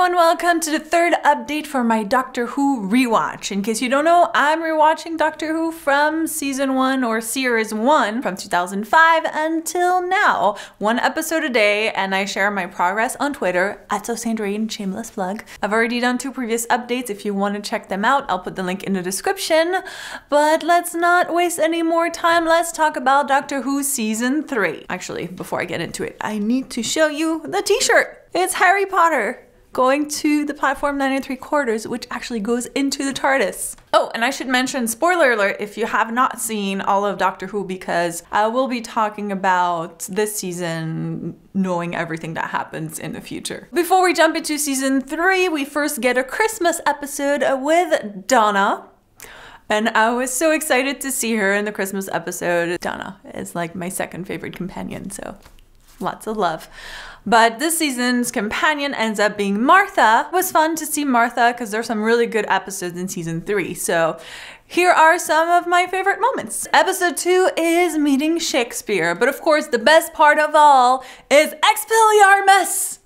everyone, welcome to the third update for my Doctor Who rewatch. In case you don't know, I'm rewatching Doctor Who from season 1 or series 1 from 2005 until now. One episode a day, and I share my progress on Twitter at Sandrine, shameless plug. I've already done 2 previous updates. If you want to check them out, I'll put the link in the description. But let's not waste any more time. Let's talk about Doctor Who season 3. Actually, before I get into it, I need to show you the t-shirt. It's Harry Potter going to the platform 9 3/4, which actually goes into the TARDIS. Oh, and I should mention, spoiler alert, if you have not seen all of Doctor Who, because I will be talking about this season, knowing everything that happens in the future. Before we jump into season 3, we first get a Christmas episode with Donna. And I was so excited to see her in the Christmas episode. Donna is like my second favorite companion, so lots of love. But this season's companion ends up being Martha. It was fun to see Martha because there's some really good episodes in season 3. So here are some of my favorite moments. Episode 2 is meeting Shakespeare. But of course, the best part of all is Expelliarmus!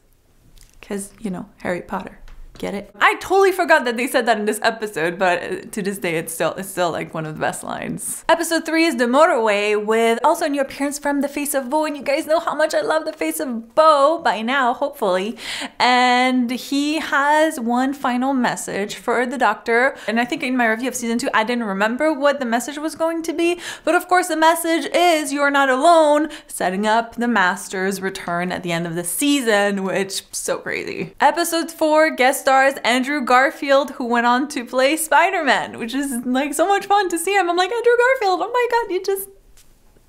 Because, you know, Harry Potter. Get it? I totally forgot that they said that in this episode, but to this day it's still like one of the best lines. Episode 3 is the motorway, with also a new appearance from the face of Beau, and you guys know how much I love the face of Beau by now, hopefully. And he has one final message for the Doctor. And I think in my review of season 2, I didn't remember what the message was going to be, but of course the message is you're not alone, setting up the Master's return at the end of the season, which so crazy. Episode 4 guest stars Andrew Garfield, who went on to play Spider-Man, which is like so much fun to see him. I'm like, Andrew Garfield, oh my god, you just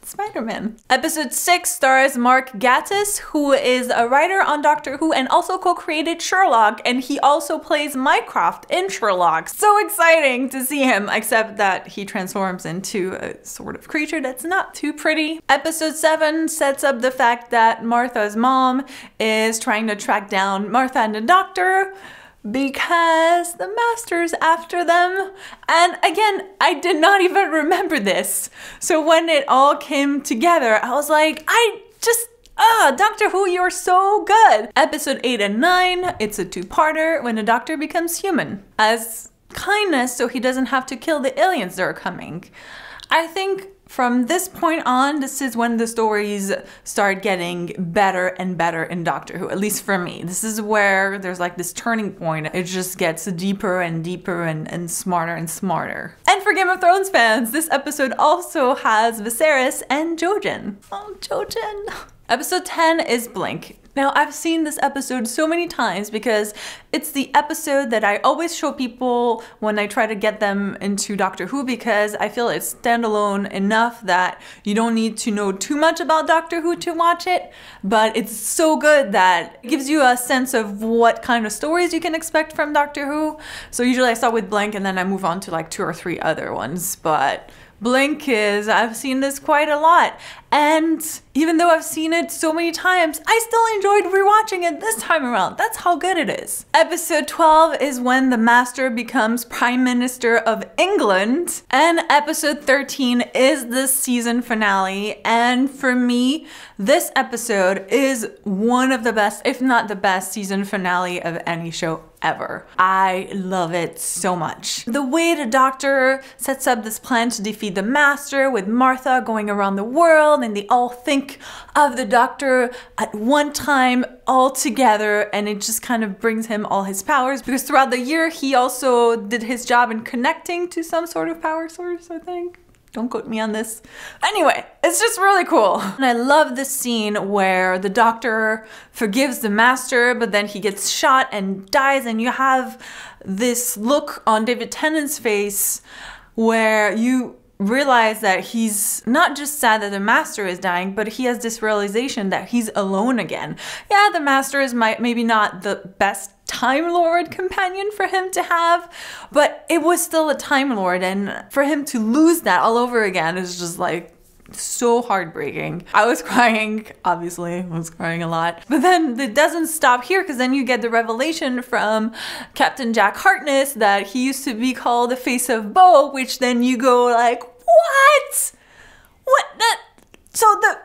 Spider-Man. Episode 6 stars Mark Gatiss, who is a writer on Doctor Who and also co-created Sherlock, and he also plays Mycroft in Sherlock. So exciting to see him, except that he transforms into a sort of creature that's not too pretty. Episode 7 sets up the fact that Martha's mom is trying to track down Martha and the Doctor because the Master's after them. And again, I did not even remember this. So when it all came together, I was like, Doctor Who, you're so good. Episode 8 and 9, it's a 2-parter when the Doctor becomes human as kindness so he doesn't have to kill the aliens that are coming. I think from this point on, this is when the stories start getting better and better in Doctor Who, at least for me. This is where there's like this turning point. It just gets deeper and deeper and smarter and smarter. And for Game of Thrones fans, this episode also has Viserys and Jojen. Oh, Jojen. Episode 10 is Blink. Now, I've seen this episode so many times because it's the episode that I always show people when I try to get them into Doctor Who, because I feel it's standalone enough that you don't need to know too much about Doctor Who to watch it, but it's so good that it gives you a sense of what kind of stories you can expect from Doctor Who. So usually I start with Blink and then I move on to like 2 or 3 other ones, but Blink is, I've seen this quite a lot. And even though I've seen it so many times, I still enjoyed rewatching it this time around. That's how good it is. Episode 12 is when the Master becomes Prime Minister of England. And episode 13 is the season finale. And for me, this episode is one of the best, if not the best, season finale of any show ever. I love it so much. The way the Doctor sets up this plan to defeat the Master, with Martha going around the world and they all think of the Doctor at one time all together, and it just kind of brings him all his powers, because throughout the year he also did his job in connecting to some sort of power source, I think. Don't quote me on this. Anyway, it's just really cool. And I love the scene where the Doctor forgives the Master, but then he gets shot and dies, and you have this look on David Tennant's face where you realize that he's not just sad that the Master is dying, but he has this realization that he's alone again. Yeah, the Master is maybe not the best Time Lord companion for him to have, but it was still a Time Lord, and for him to lose that all over again is just like so heartbreaking. I was crying, obviously, I was crying a lot. But then it doesn't stop here, because then you get the revelation from Captain Jack Harkness that he used to be called the face of Beau, which then you go like, what? What? So the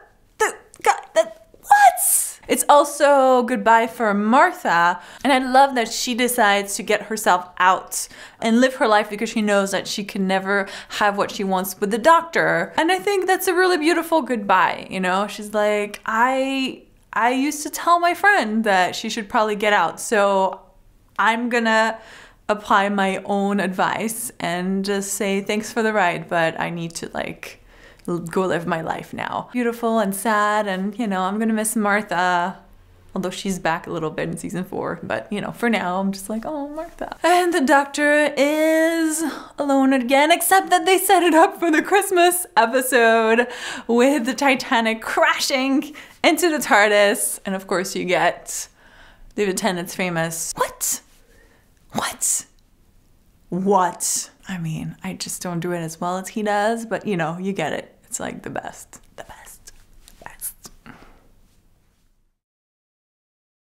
God, what? It's also goodbye for Martha, and I love that she decides to get herself out and live her life because she knows that she can never have what she wants with the doctor. And I think that's a really beautiful goodbye, you know? She's like, I used to tell my friend that she should probably get out, so I'm gonna apply my own advice and just say thanks for the ride, but I need to like go live my life now. Beautiful and sad, and you know, I'm gonna miss Martha, although she's back a little bit in season 4, but you know, for now I'm just like, oh, Martha. And the doctor is alone again, except that they set it up for the Christmas episode with the Titanic crashing into the TARDIS, and of course you get David Tennant's famous, "What? What? What?" I mean, I just don't do it as well as he does, but you know, you get it. It's like the best.